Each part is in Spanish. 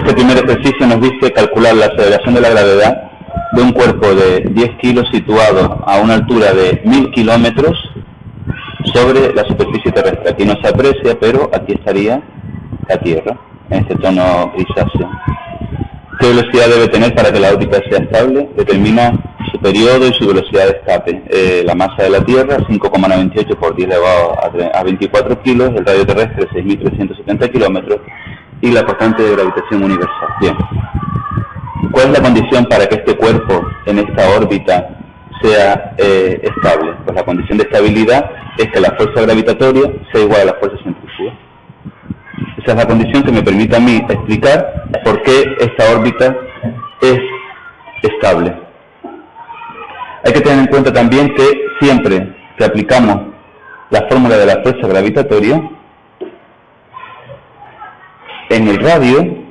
Este primer ejercicio nos dice calcular la aceleración de la gravedad de un cuerpo de 10 kilos situado a una altura de 1000 kilómetros sobre la superficie terrestre. Aquí no se aprecia, pero aquí estaría la Tierra, en este tono grisáceo. ¿Qué velocidad debe tener para que la órbita sea estable? Determina su periodo y su velocidad de escape. La masa de la Tierra, 5,98 por 10 elevado a 24 kilos, el radio terrestre, 6.370 kilómetros, y la constante de gravitación universal. Bien. ¿Cuál es la condición para que este cuerpo en esta órbita sea estable? Pues la condición de estabilidad es que la fuerza gravitatoria sea igual a la fuerza centrífuga. Esa es la condición que me permite a mí explicar por qué esta órbita es estable. Hay que tener en cuenta también que siempre que aplicamos la fórmula de la fuerza gravitatoria, en el radio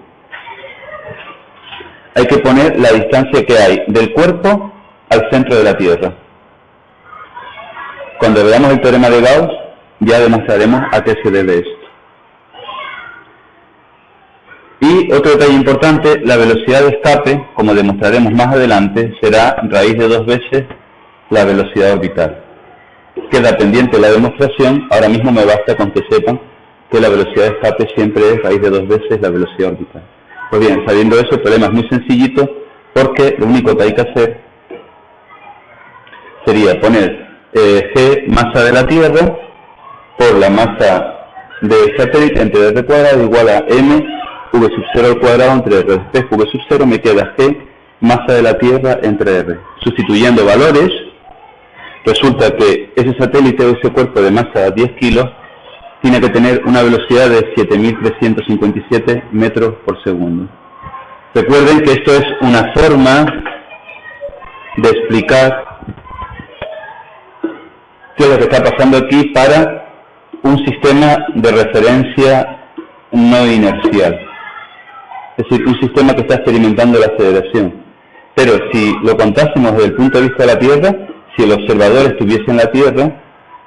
hay que poner la distancia que hay del cuerpo al centro de la Tierra. Cuando veamos el teorema de Gauss, ya demostraremos a qué se debe esto. Y otro detalle importante, la velocidad de escape, como demostraremos más adelante, será raíz de 2 veces la velocidad orbital. Queda pendiente la demostración, ahora mismo me basta con que sepan que la velocidad de escape siempre es raíz de 2 veces la velocidad orbital. Pues bien, sabiendo eso, el problema es muy sencillito, porque lo único que hay que hacer sería poner G, masa de la Tierra, por la masa del satélite entre R cuadrado igual a M, V sub 0 al cuadrado entre R. Después V sub 0 me queda G, masa de la Tierra entre R. Sustituyendo valores, resulta que ese satélite o ese cuerpo de masa de 10 kilos tiene que tener una velocidad de 7.357 metros por segundo. Recuerden que esto es una forma de explicar qué es lo que está pasando aquí para un sistema de referencia no inercial. Es decir, un sistema que está experimentando la aceleración. Pero si lo contásemos desde el punto de vista de la Tierra, si el observador estuviese en la Tierra,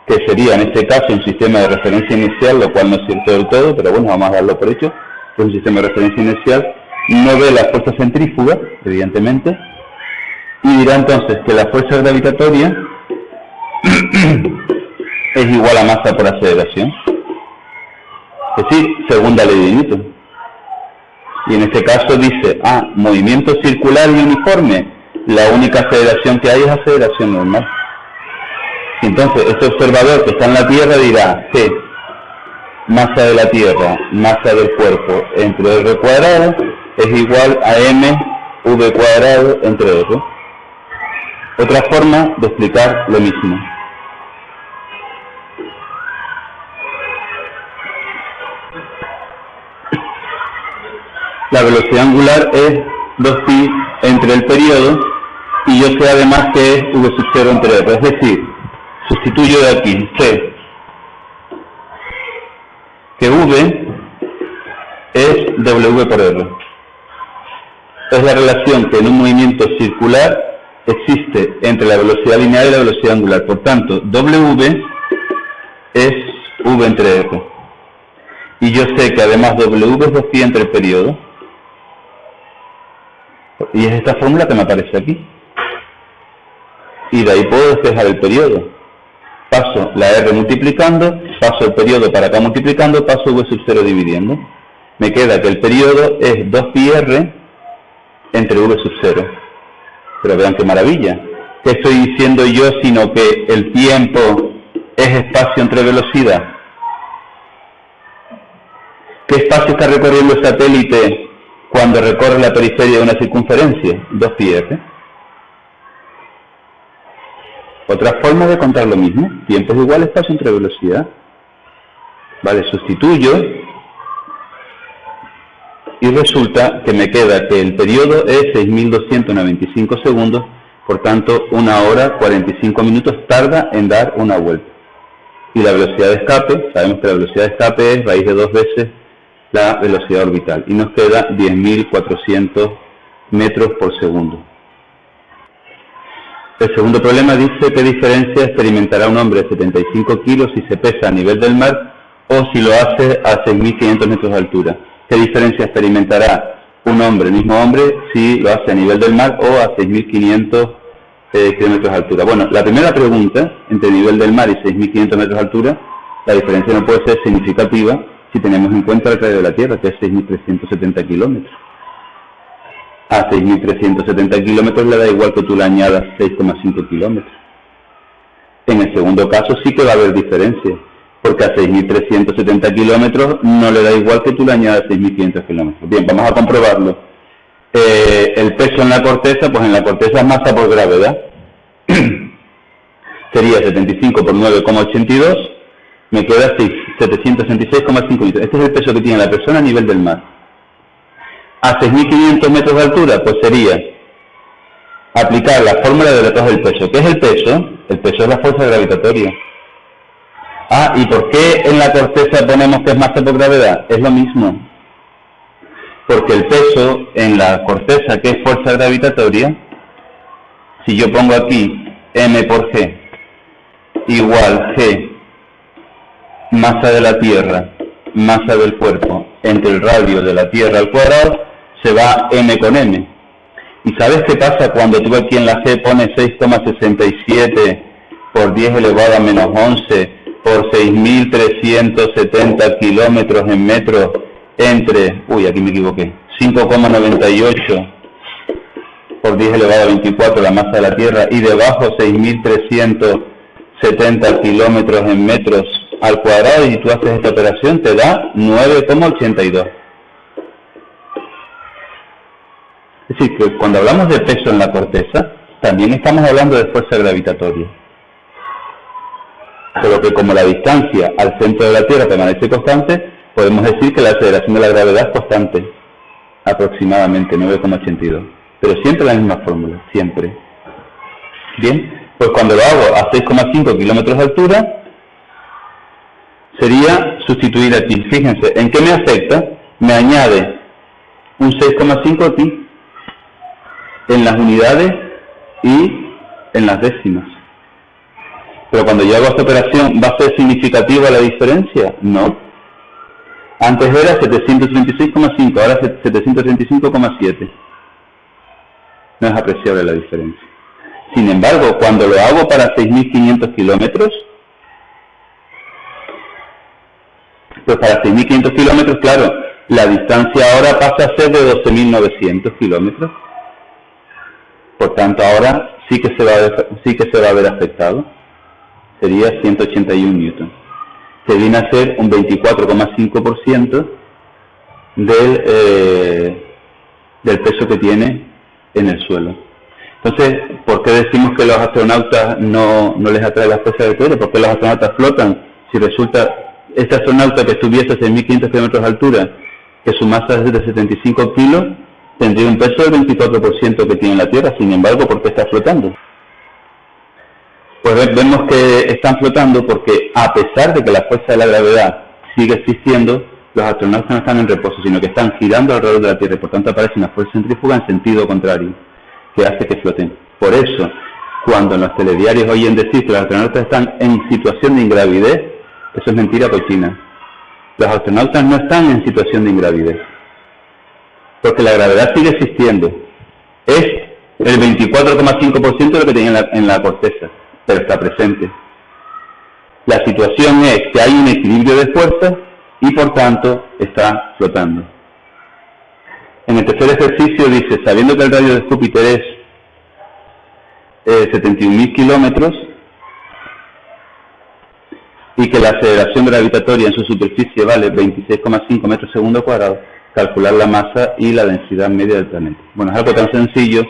que sería en este caso un sistema de referencia inicial, lo cual no es cierto del todo, pero bueno, vamos a darlo por hecho, que es un sistema de referencia inicial, no ve la fuerza centrífuga, evidentemente, y dirá entonces que la fuerza gravitatoria es igual a masa por aceleración, es decir, segunda ley de Newton. Y en este caso dice, movimiento circular y uniforme, la única aceleración que hay es aceleración normal. Entonces, este observador que está en la Tierra dirá que masa de la Tierra, masa del cuerpo entre R cuadrado es igual a M V cuadrado entre R. Otra forma de explicar lo mismo. La velocidad angular es 2pi entre el periodo y yo sé además que es V sub 0 entre R, es decir, sustituyo de aquí, sé que V es W por R. Es la relación que en un movimiento circular existe entre la velocidad lineal y la velocidad angular. Por tanto, W es V entre R. Y yo sé que además W es 2pi entre el periodo. Y es esta fórmula que me aparece aquí. Y de ahí puedo despejar el periodo. Paso la R multiplicando, paso el periodo para acá multiplicando, paso V sub 0 dividiendo. Me queda que el periodo es 2pi R entre V sub 0. Pero vean qué maravilla. ¿Qué estoy diciendo yo sino que el tiempo es espacio entre velocidad? ¿Qué espacio está recorriendo el satélite cuando recorre la periferia de una circunferencia? 2pi R. Otra forma de contar lo mismo, tiempo es igual a espacio entre velocidad. Vale, sustituyo y resulta que me queda que el periodo es 6.295 segundos, por tanto 1 hora 45 minutos tarda en dar una vuelta. Y la velocidad de escape, sabemos que la velocidad de escape es raíz de 2 veces la velocidad orbital y nos queda 10.400 metros por segundo. El segundo problema dice qué diferencia experimentará un hombre de 75 kilos si se pesa a nivel del mar o si lo hace a 6.500 metros de altura. ¿Qué diferencia experimentará un hombre, el mismo hombre, si lo hace a nivel del mar o a 6.500 kilómetros de altura. Bueno, la primera pregunta, entre nivel del mar y 6.500 metros de altura, la diferencia no puede ser significativa si tenemos en cuenta el radio de la Tierra, que es 6.370 kilómetros. A 6.370 kilómetros le da igual que tú le añadas 6,5 kilómetros. En el segundo caso sí que va a haber diferencia, porque a 6.370 kilómetros no le da igual que tú le añadas 6.500 kilómetros. Bien, vamos a comprobarlo. El peso en la corteza, pues en la corteza es masa por gravedad. Sería 75 por 9,82, me queda 766,5 litros. Este es el peso que tiene la persona a nivel del mar. A 6.500 metros de altura, pues sería aplicar la fórmula de retorno del peso. ¿Qué es el peso? El peso es la fuerza gravitatoria. ¿Y por qué en la corteza ponemos que es masa por gravedad? Es lo mismo. Porque el peso en la corteza, que es fuerza gravitatoria, si yo pongo aquí m por g igual g, masa de la Tierra, masa del cuerpo, entre el radio de la Tierra al cuadrado, se va m con m. ¿Y sabes qué pasa cuando tú aquí en la g pones 6,67 por 10 elevado a menos 11 por 6.370 kilómetros en metros entre, aquí me equivoqué, 5,98 por 10 elevado a 24 la masa de la Tierra y debajo 6.370 kilómetros en metros al cuadrado, y tú haces esta operación, te da 9,82. Es decir, que cuando hablamos de peso en la corteza, también estamos hablando de fuerza gravitatoria. Solo que como la distancia al centro de la Tierra permanece constante, podemos decir que la aceleración de la gravedad es constante, aproximadamente 9,82. Pero siempre la misma fórmula, siempre. Bien, pues cuando lo hago a 6,5 kilómetros de altura, sería sustituir aquí. Fíjense, ¿en qué me afecta? Me añade un 6,5 aquí, en las unidades y en las décimas. Pero cuando yo hago esta operación, ¿va a ser significativa la diferencia? No. Antes era 736,5, ahora 735,7. No es apreciable la diferencia. Sin embargo, cuando lo hago para 6.500 kilómetros, pues para 6.500 kilómetros, claro, la distancia ahora pasa a ser de 12.900 kilómetros. Por tanto, ahora sí que se va a ver afectado. Sería 181 newton. Que viene a ser un 24,5% del peso que tiene en el suelo. Entonces, ¿por qué decimos que los astronautas no les atrae la fuerza del aire? ¿Por qué los astronautas flotan? Si resulta, este astronauta que estuviese a 6.500 kilómetros de altura, que su masa es de 75 kilos, tendría un peso del 24% que tiene la Tierra. Sin embargo, ¿por qué está flotando? Pues vemos que están flotando porque, a pesar de que la fuerza de la gravedad sigue existiendo, los astronautas no están en reposo, sino que están girando alrededor de la Tierra, y por tanto aparece una fuerza centrífuga en sentido contrario, que hace que floten. Por eso, cuando en los telediarios oyen decir que los astronautas están en situación de ingravidez, eso es mentira cochina. Los astronautas no están en situación de ingravidez, porque la gravedad sigue existiendo. Es el 24,5% de lo que tiene en la corteza, pero está presente. La situación es que hay un equilibrio de fuerzas y por tanto está flotando. En el tercer ejercicio dice, sabiendo que el radio de Júpiter es 71.000 kilómetros y que la aceleración gravitatoria en su superficie vale 26,5 metros segundo cuadrado, calcular la masa y la densidad media del planeta. Bueno, es algo tan sencillo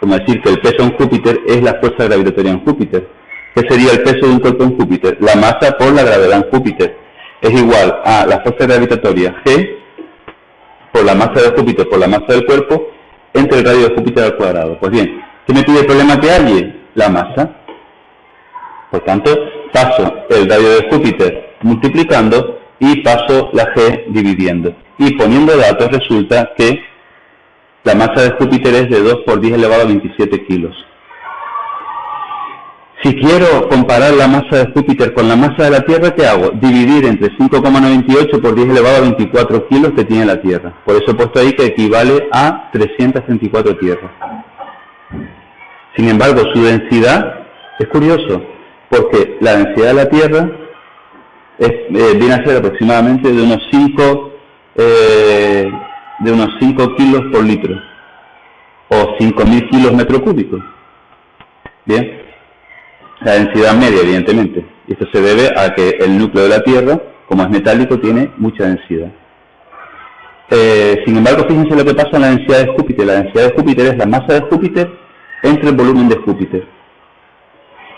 como decir que el peso en Júpiter es la fuerza gravitatoria en Júpiter. ¿Qué sería el peso de un cuerpo en Júpiter? La masa por la gravedad en Júpiter es igual a la fuerza gravitatoria G por la masa de Júpiter por la masa del cuerpo entre el radio de Júpiter al cuadrado. Pues bien, ¿qué me pide el problema que halle? La masa. Por tanto, paso el radio de Júpiter multiplicando y paso la G dividiendo. Y poniendo datos resulta que la masa de Júpiter es de 2 por 10 elevado a 27 kilos. Si quiero comparar la masa de Júpiter con la masa de la Tierra, ¿qué hago? Dividir entre 5,98 por 10 elevado a 24 kilos que tiene la Tierra. Por eso he puesto ahí que equivale a 334 tierras. Sin embargo, su densidad es curioso, porque la densidad de la Tierra viene a ser aproximadamente de unos 5 kilos por litro, o 5.000 kilos metro cúbicos. Bien. La densidad media, evidentemente. Y esto se debe a que el núcleo de la Tierra, como es metálico, tiene mucha densidad. Sin embargo, fíjense lo que pasa en la densidad de Júpiter. La densidad de Júpiter es la masa de Júpiter entre el volumen de Júpiter.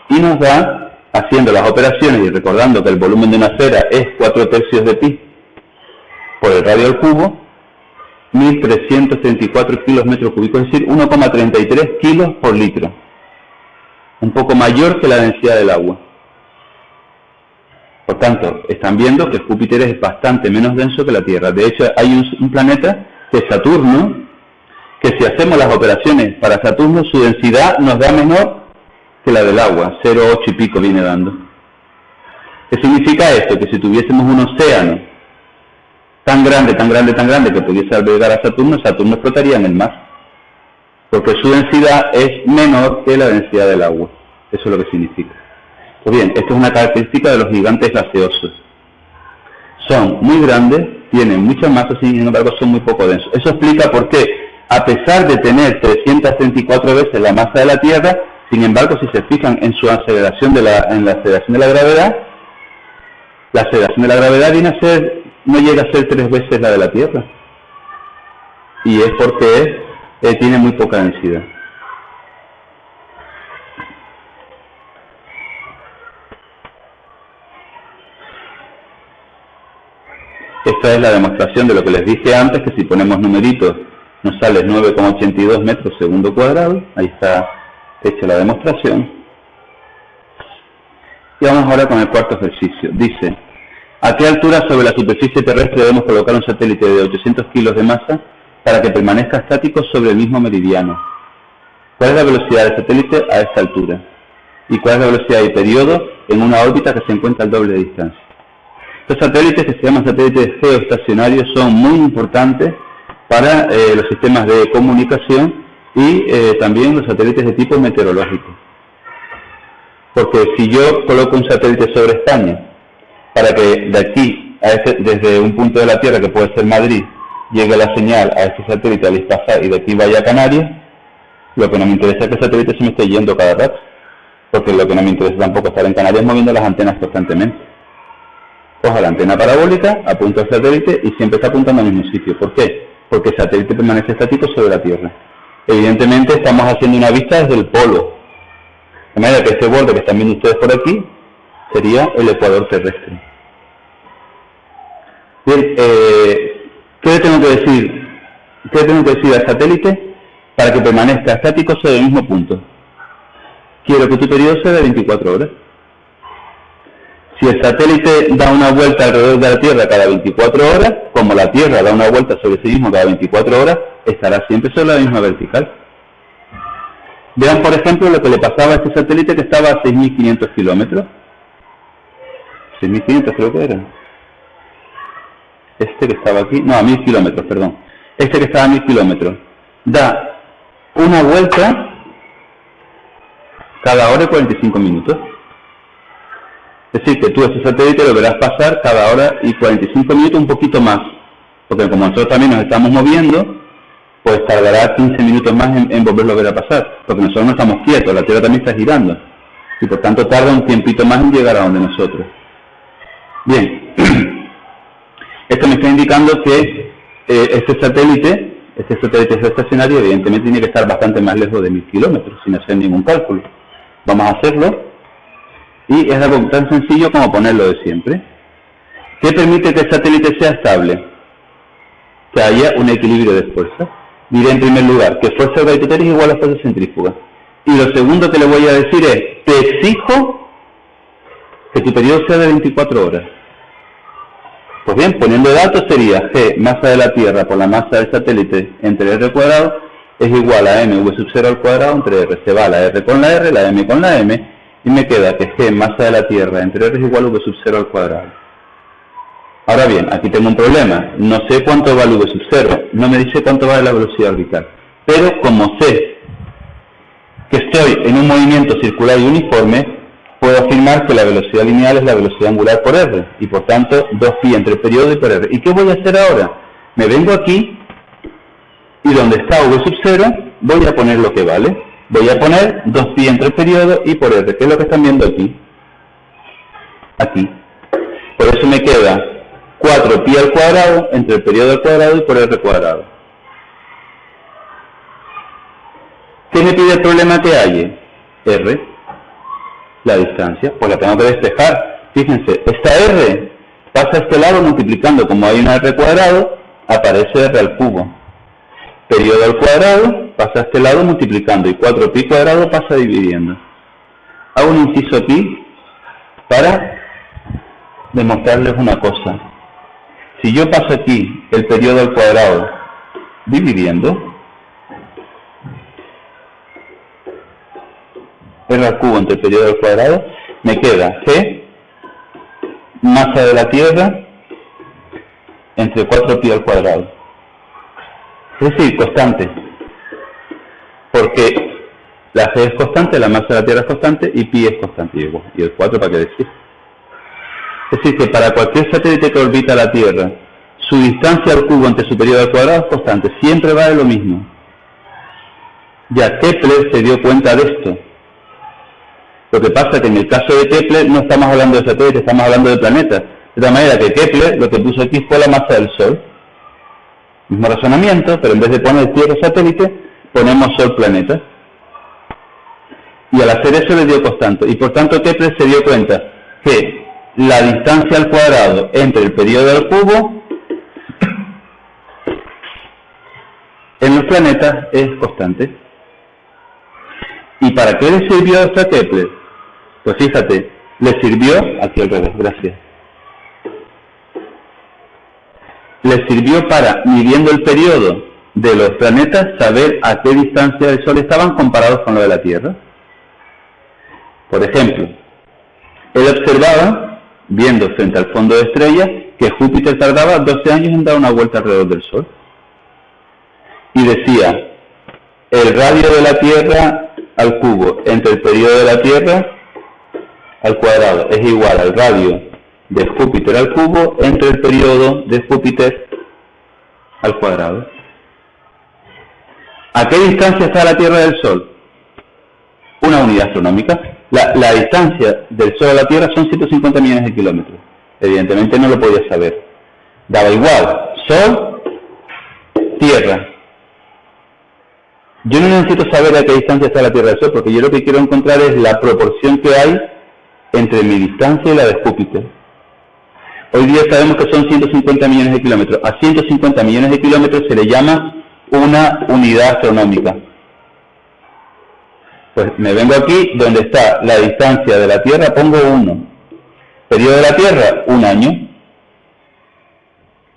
Y nos da, haciendo las operaciones y recordando que el volumen de una esfera es 4/3 de pi por el radio al cubo, 1.334 kilos metros cúbicos, es decir, 1,33 kilos por litro. Un poco mayor que la densidad del agua. Por tanto, están viendo que Júpiter es bastante menos denso que la Tierra. De hecho, hay un planeta, que es Saturno, que si hacemos las operaciones para Saturno, su densidad nos da menor que la del agua, 0,8 y pico viene dando. ¿Qué significa esto? Que si tuviésemos un océano tan grande que pudiese albergar a Saturno, Saturno explotaría en el mar, porque su densidad es menor que la densidad del agua. Eso es lo que significa. Pues bien, esto es una característica de los gigantes gaseosos. Son muy grandes, tienen mucha masa, sin embargo son muy poco densos. Eso explica por qué, a pesar de tener 334 veces la masa de la Tierra, sin embargo, si se fijan en su aceleración en la aceleración de la aceleración de la gravedad no llega a ser 3 veces la de la Tierra. Y es porque tiene muy poca densidad. Esta es la demostración de lo que les dije antes, que si ponemos numeritos nos sale 9,82 metros segundo cuadrado. Ahí está hecha la demostración. Y vamos ahora con el cuarto ejercicio. Dice, ¿a qué altura sobre la superficie terrestre debemos colocar un satélite de 800 kilos de masa para que permanezca estático sobre el mismo meridiano? ¿Cuál es la velocidad del satélite a esta altura? ¿Y cuál es la velocidad y periodo en una órbita que se encuentra al doble de distancia? Estos satélites, que se llaman satélites geoestacionarios, son muy importantes para los sistemas de comunicación y también los satélites de tipo meteorológico. Porque si yo coloco un satélite sobre España, para que de aquí, desde un punto de la Tierra, que puede ser Madrid, llegue la señal a este satélite al Ispasar y de aquí vaya a Canarias, lo que no me interesa es que el satélite se me esté yendo cada rato, porque lo que no me interesa tampoco es estar en Canarias moviendo las antenas constantemente. Coja la antena parabólica, apunta al satélite y siempre está apuntando al mismo sitio. ¿Por qué? Porque el satélite permanece estático sobre la Tierra. Evidentemente estamos haciendo una vista desde el polo, de manera que este borde que están viendo ustedes por aquí sería el ecuador terrestre. Bien, ¿qué le tengo que decir? ¿Qué le tengo que decir al satélite para que permanezca estático sobre el mismo punto? Quiero que tu periodo sea de 24 horas. Si el satélite da una vuelta alrededor de la Tierra cada 24 horas, como la Tierra da una vuelta sobre sí mismo cada 24 horas, estará siempre sobre la misma vertical. Vean, por ejemplo, lo que le pasaba a este satélite que estaba a 6.500 kilómetros. 6.500 creo que era. Este que estaba aquí, no, a 1.000 kilómetros, perdón. Este que estaba a 1.000 kilómetros. Da una vuelta cada hora y 45 minutos. Es decir, que tú ese satélite lo verás pasar cada hora y 45 minutos, un poquito más. Porque como nosotros también nos estamos moviendo, pues tardará 15 minutos más en volverlo a ver a pasar. Porque nosotros no estamos quietos, la Tierra también está girando. Y por tanto tarda un tiempito más en llegar a donde nosotros. Bien. Esto me está indicando que este satélite geoestacionario evidentemente tiene que estar bastante más lejos de 1.000 kilómetros, sin hacer ningún cálculo. Vamos a hacerlo. Y es algo tan sencillo como ponerlo de siempre. ¿Qué permite que el satélite sea estable? Que haya un equilibrio de fuerza. Diré en primer lugar que fuerza gravitatoria es igual a fuerza centrífuga. Y lo segundo que le voy a decir es, te exijo que tu periodo sea de 24 horas. Pues bien, poniendo datos sería G, masa de la Tierra por la masa del satélite entre R cuadrado, es igual a M V sub 0 al cuadrado entre R. Se va la R con la R, la M con la M, Y me queda que G, masa de la Tierra, entre R es igual a V sub 0 al cuadrado. Ahora bien, aquí tengo un problema. No sé cuánto vale V sub 0. No me dice cuánto vale la velocidad orbital. Pero como sé que estoy en un movimiento circular y uniforme, puedo afirmar que la velocidad lineal es la velocidad angular por R. Y por tanto, 2pi entre el periodo y por R. ¿Y qué voy a hacer ahora? Me vengo aquí y donde está V sub 0 voy a poner lo que vale. Voy a poner 2pi entre el periodo y por R, que es lo que están viendo aquí. Aquí. Por eso me queda 4pi al cuadrado entre el periodo al cuadrado y por R cuadrado. ¿Qué me pide el problema que halle? R. La distancia. Pues la tengo que despejar. Fíjense, esta R pasa a este lado multiplicando. Como hay una R cuadrado, aparece R al cubo. Periodo al cuadrado pasa a este lado multiplicando y 4pi cuadrado pasa dividiendo. Hago un inciso aquí para demostrarles una cosa. Si yo paso aquí el periodo al cuadrado dividiendo, R al cubo entre el periodo al cuadrado, me queda G, masa de la Tierra, entre 4pi al cuadrado. Es decir, constante. Porque la G es constante, la masa de la Tierra es constante y pi es constante. Y el 4, ¿para qué decir? Es decir, que para cualquier satélite que orbita la Tierra, su distancia al cubo entre su periodo al cuadrado es constante. Siempre vale lo mismo. Ya Kepler se dio cuenta de esto. Lo que pasa es que en el caso de Kepler no estamos hablando de satélites, estamos hablando de planetas. De tal manera que Kepler lo que puso aquí fue la masa del Sol. Mismo razonamiento, pero en vez de poner Tierra satélite, ponemos Sol planeta. Y al hacer eso le dio constante. Y por tanto Kepler se dio cuenta que la distancia al cuadrado entre el periodo y el cubo en los planetas es constante. ¿Y para qué le sirvió esto a Kepler? Pues fíjate, le sirvió, aquí al revés, gracias. Le sirvió para, midiendo el periodo de los planetas, saber a qué distancia del Sol estaban comparados con lo de la Tierra. Por ejemplo, él observaba, viendo frente al fondo de estrellas, que Júpiter tardaba 12 años en dar una vuelta alrededor del Sol. Y decía, el radio de la Tierra al cubo entre el periodo de la Tierra al cuadrado es igual al radio de Júpiter al cubo entre el periodo de Júpiter al cuadrado. ¿A qué distancia está la Tierra del Sol? Una unidad astronómica. La distancia del Sol a la Tierra son 150 millones de kilómetros. Evidentemente no lo podía saber. Daba igual. Sol, Tierra. Yo no necesito saber a qué distancia está la Tierra del Sol, porque yo lo que quiero encontrar es la proporción que hay entre mi distancia y la de Júpiter. Hoy día sabemos que son 150 millones de kilómetros. A 150 millones de kilómetros se le llama una unidad astronómica. Pues me vengo aquí, donde está la distancia de la Tierra, pongo 1. Periodo de la Tierra, 1 año.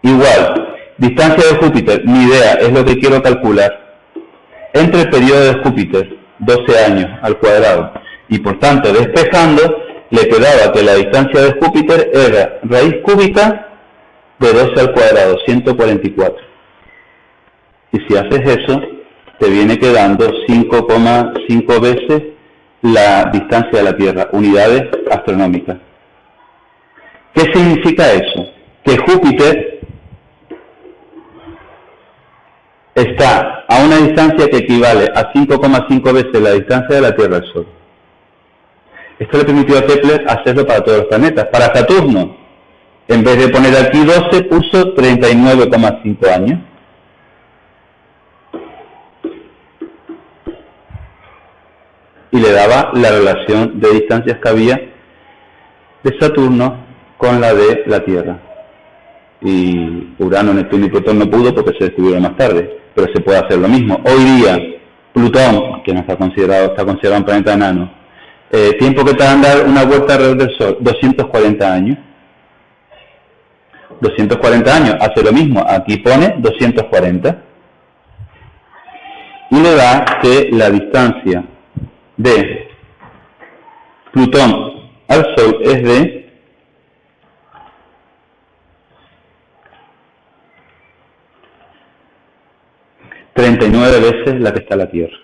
Igual, distancia de Júpiter, mi idea, es lo que quiero calcular. Entre el periodo de Júpiter, 12 años al cuadrado. Y por tanto, despejando, le quedaba que la distancia de Júpiter era raíz cúbica de 12 al cuadrado, 144. Y si haces eso, te viene quedando 5,5 veces la distancia de la Tierra, unidades astronómicas. ¿Qué significa eso? Que Júpiter está a una distancia que equivale a 5,5 veces la distancia de la Tierra al Sol. Esto le permitió a Kepler hacerlo para todos los planetas. Para Saturno, en vez de poner aquí 12, puso 39,5 años. Y le daba la relación de distancias que había de Saturno con la de la Tierra. Y Urano, Neptuno y Plutón no pudo porque se descubrieron más tarde, pero se puede hacer lo mismo. Hoy día, Plutón, que no está considerado un planeta enano, tiempo que tarda en dar una vuelta alrededor del Sol, 240 años. 240 años, hace lo mismo, aquí pone 240. Y le da que la distancia de Plutón al Sol es de 39 veces la que está la Tierra.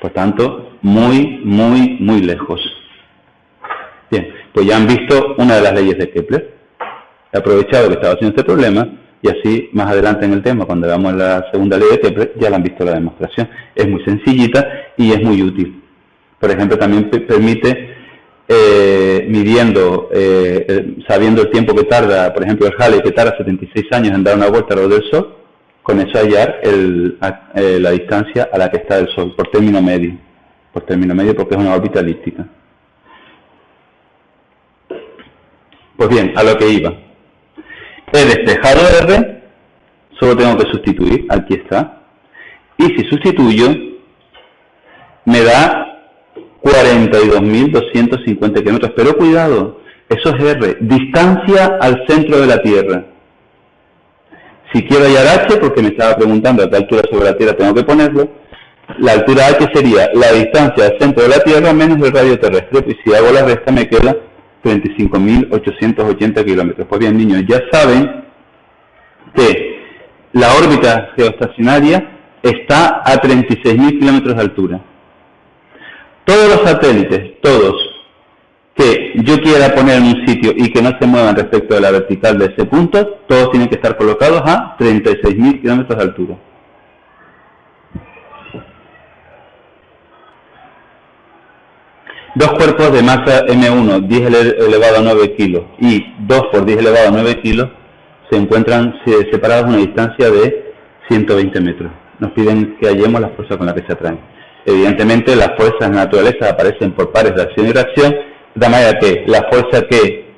Por tanto, muy, muy, muy lejos. Bien, pues ya han visto una de las leyes de Kepler. He aprovechado que estaba haciendo este problema y así más adelante en el tema, cuando veamos la segunda ley de Kepler, ya la han visto la demostración. Es muy sencillita y es muy útil. Por ejemplo, también permite, midiendo, sabiendo el tiempo que tarda, por ejemplo, el Halley, que tarda 76 años en dar una vuelta alrededor del Sol, con eso hallar la distancia a la que está el Sol, por término medio. Por término medio, porque es una órbita elíptica. Pues bien, a lo que iba. He despejado R, solo tengo que sustituir, aquí está. Y si sustituyo, me da 42.250 kilómetros. Pero cuidado, eso es R, distancia al centro de la Tierra. Si quiero hallar H, porque me estaba preguntando a qué altura sobre la Tierra tengo que ponerlo, la altura H sería la distancia al centro de la Tierra menos el radio terrestre. Y si hago la resta me queda 35.880 kilómetros. Pues bien, niños, ya saben que la órbita geoestacionaria está a 36.000 kilómetros de altura. Todos los satélites, todos, que yo quiera poner en un sitio y que no se muevan respecto de la vertical de ese punto, todos tienen que estar colocados a 36.000 kilómetros de altura. Dos cuerpos de masa M1, 10 elevado a 9 kilos, y 2 por 10 elevado a 9 kilos, se encuentran separados a una distancia de 120 metros. Nos piden que hallemos la fuerza con la que se atraen. Evidentemente, las fuerzas en la naturaleza aparecen por pares de acción y reacción, de manera que la fuerza que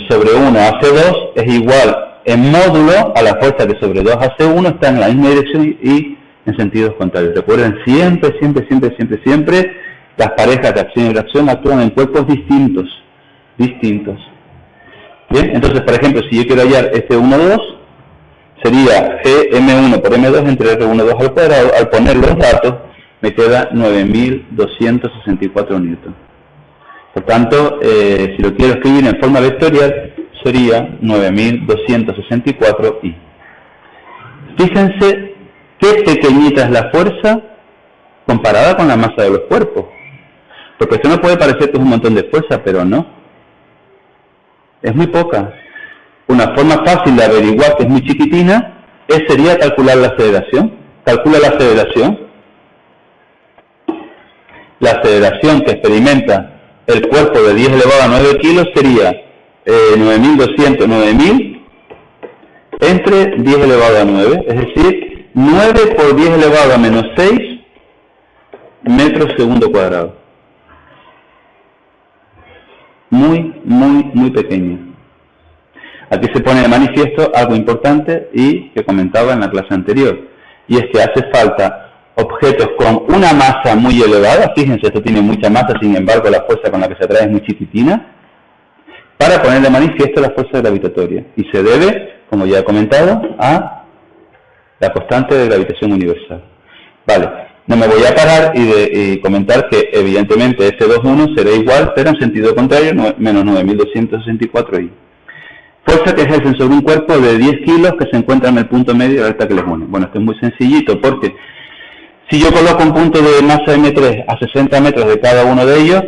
sobre 1 hace 2 es igual en módulo a la fuerza que sobre 2 hace 1, está en la misma dirección y en sentidos contrarios. Recuerden, siempre, las parejas de acción y reacción actúan en cuerpos distintos. Bien, entonces, por ejemplo, si yo quiero hallar F1,2, sería Gm1 por M2 entre R1,2 al cuadrado. Al poner los datos, me queda 9.264 newton. Por tanto, si lo quiero escribir en forma vectorial, sería 9.264 I. Fíjense qué pequeñita es la fuerza comparada con la masa de los cuerpos. Porque esto no puede parecer que es un montón de fuerza, pero no. Es muy poca. Una forma fácil de averiguar que es muy chiquitina sería calcular la aceleración. Calcula la aceleración. La aceleración que experimenta el cuerpo de 10 elevado a 9 kilos sería 9.200 entre 10 elevado a 9. Es decir, 9 por 10 elevado a menos 6 metros segundo cuadrado. Muy pequeña. Aquí se pone de manifiesto algo importante y que comentaba en la clase anterior, y es que hace falta objetos con una masa muy elevada. Fíjense, esto tiene mucha masa, sin embargo la fuerza con la que se atrae es muy chiquitina, para poner de manifiesto la fuerza gravitatoria, y se debe, como ya he comentado, a la constante de gravitación universal. Vale, no me voy a parar y comentar que evidentemente F2,1 será igual, pero en sentido contrario, menos 9.264 I. Fuerza que ejercen sobre un cuerpo de 10 kilos que se encuentra en el punto medio de la recta que les une. Bueno, esto es muy sencillito, porque si yo coloco un punto de masa M3 a 60 metros de cada uno de ellos,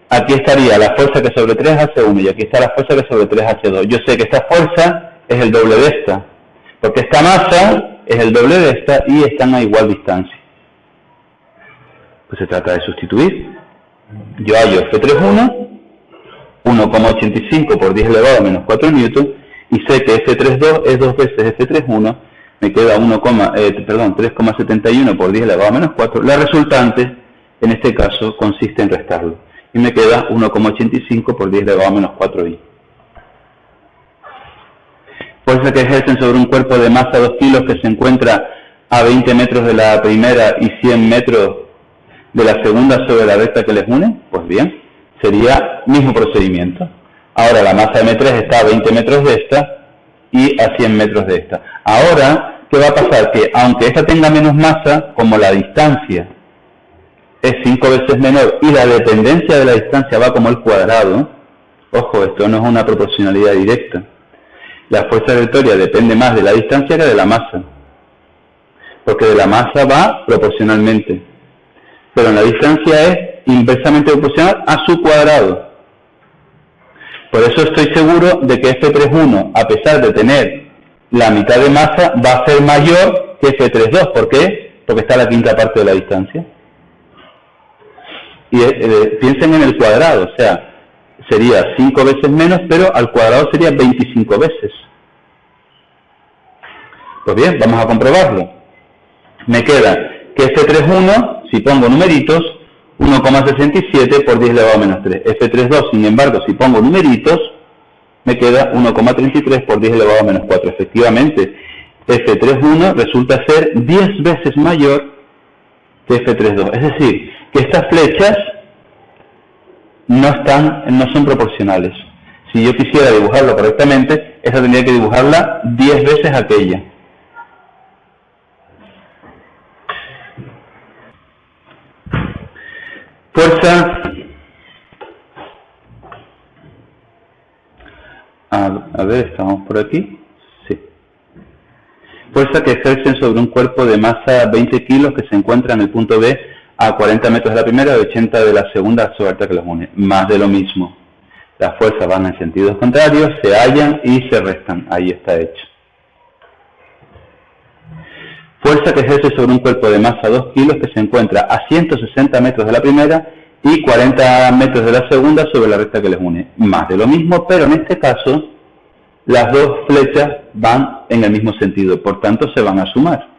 aquí estaría la fuerza que sobre 3 hace 1 y aquí está la fuerza que sobre 3 hace 2. Yo sé que esta fuerza es el doble de esta, porque esta masa es el doble de esta y están a igual distancia. Pues se trata de sustituir. Yo hallo F3,1, 1,85 por 10 elevado a menos 4 newton, y sé que F3,2 es 2 veces F3,1, me queda 3,71 por 10 elevado a menos 4. La resultante, en este caso, consiste en restarlo, y me queda 1,85 por 10 elevado a menos 4i. Fuerza que ejercen sobre un cuerpo de masa 2 kilos que se encuentra a 20 metros de la primera y 100 metros de la segunda sobre la recta que les une. Pues bien, sería mismo procedimiento. Ahora la masa M3 está a 20 metros de esta y a 100 metros de esta. Ahora, ¿qué va a pasar? Que aunque esta tenga menos masa, como la distancia es 5 veces menor y la dependencia de la distancia va como el cuadrado, ojo, esto no es una proporcionalidad directa. La fuerza gravitatoria depende más de la distancia que de la masa, porque de la masa va proporcionalmente, pero en la distancia es inversamente proporcional a su cuadrado. Por eso estoy seguro de que F31, a pesar de tener la mitad de masa, va a ser mayor que F32. ¿Por qué? Porque está a la quinta parte de la distancia. Y piensen en el cuadrado, o sea, sería 5 veces menos, pero al cuadrado sería 25 veces. Pues bien, vamos a comprobarlo. Me queda que F31, si pongo numeritos, 1,67 por 10 elevado a menos 3. F32, sin embargo, si pongo numeritos, me queda 1,33 por 10 elevado a menos 4. Efectivamente, F31 resulta ser 10 veces mayor que F32. Es decir, que estas flechas no son proporcionales. Si yo quisiera dibujarlo correctamente, esta tendría que dibujarla 10 veces aquella. Fuerza, a ver, estamos por aquí, sí. Fuerza que ejercen sobre un cuerpo de masa 20 kilos que se encuentra en el punto B a 40 metros de la primera y 80 de la segunda sobre que los une. Más de lo mismo. Las fuerzas van en sentidos contrarios, se hallan y se restan. Ahí está hecho. Fuerza que ejerce sobre un cuerpo de masa 2 kilos que se encuentra a 160 metros de la primera y 40 metros de la segunda sobre la recta que les une. Más de lo mismo, pero en este caso las dos flechas van en el mismo sentido, por tanto se van a sumar.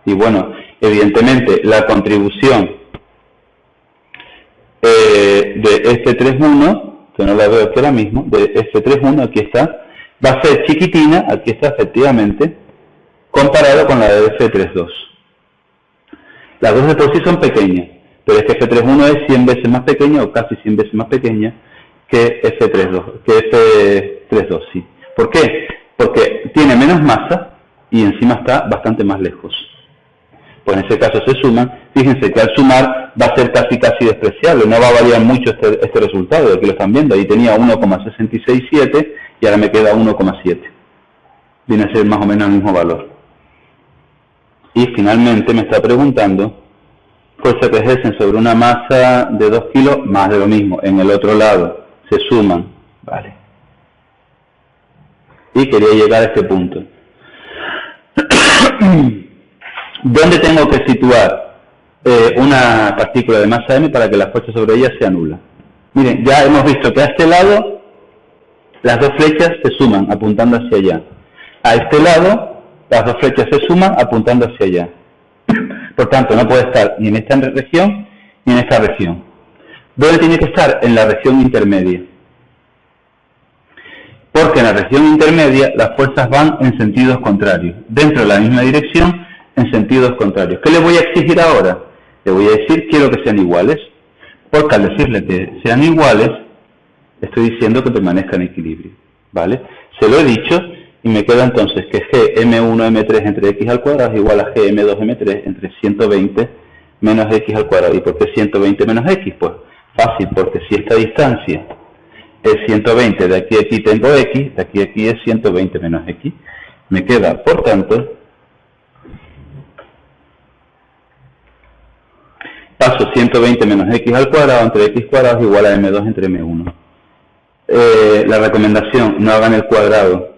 Y bueno, evidentemente la contribución de F31, que no la veo aquí ahora mismo, de F31, aquí está, va a ser chiquitina, aquí está efectivamente, comparado con la de F32. Las dos de por sí son pequeñas, pero es que F31 es 100 veces más pequeña, o casi 100 veces más pequeña, que F32, sí. ¿Por qué? Porque tiene menos masa y encima está bastante más lejos. Pues en ese caso se suman. Fíjense que al sumar va a ser casi despreciable, no va a variar mucho este resultado, aquí lo están viendo, ahí tenía 1,667 y ahora me queda 1,7. Viene a ser más o menos el mismo valor. Y finalmente me está preguntando, fuerza que ejercen sobre una masa de 2 kilos, más de lo mismo, en el otro lado, se suman, vale. Y quería llegar a este punto. ¿Dónde tengo que situar una partícula de masa m para que la fuerza sobre ella sea nula? Miren, ya hemos visto que a este lado las dos flechas se suman apuntando hacia allá. A este lado las dos flechas se suman apuntando hacia allá. Por tanto, no puede estar ni en esta región ni en esta región. ¿Dónde tiene que estar? En la región intermedia. Porque en la región intermedia las fuerzas van en sentidos contrarios, dentro de la misma dirección, en sentidos contrarios. ¿Qué le voy a exigir ahora? Le voy a decir, quiero que sean iguales, porque al decirle que sean iguales, estoy diciendo que permanezca en equilibrio, ¿vale? Se lo he dicho y me queda entonces que Gm1m3 entre x al cuadrado es igual a Gm2m3 entre 120 menos x al cuadrado. ¿Y por qué 120 menos x? Pues fácil, porque si esta distancia es 120, de aquí a aquí tengo x, de aquí a aquí es 120 menos x. Me queda, por tanto, paso 120 menos x al cuadrado entre x cuadrado es igual a m2 entre m1. La recomendación, no hagan el cuadrado,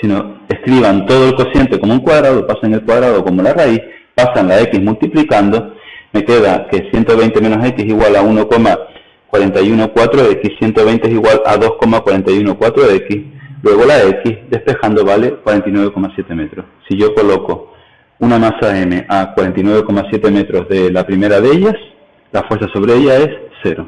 sino escriban todo el cociente como un cuadrado, pasen el cuadrado como la raíz, pasan la x multiplicando, me queda que 120 menos x igual a 1,414x, 120 es igual a 2,414x, luego la x, despejando, vale 49,7 metros. Si yo coloco una masa m a 49,7 metros de la primera de ellas, la fuerza sobre ella es 0.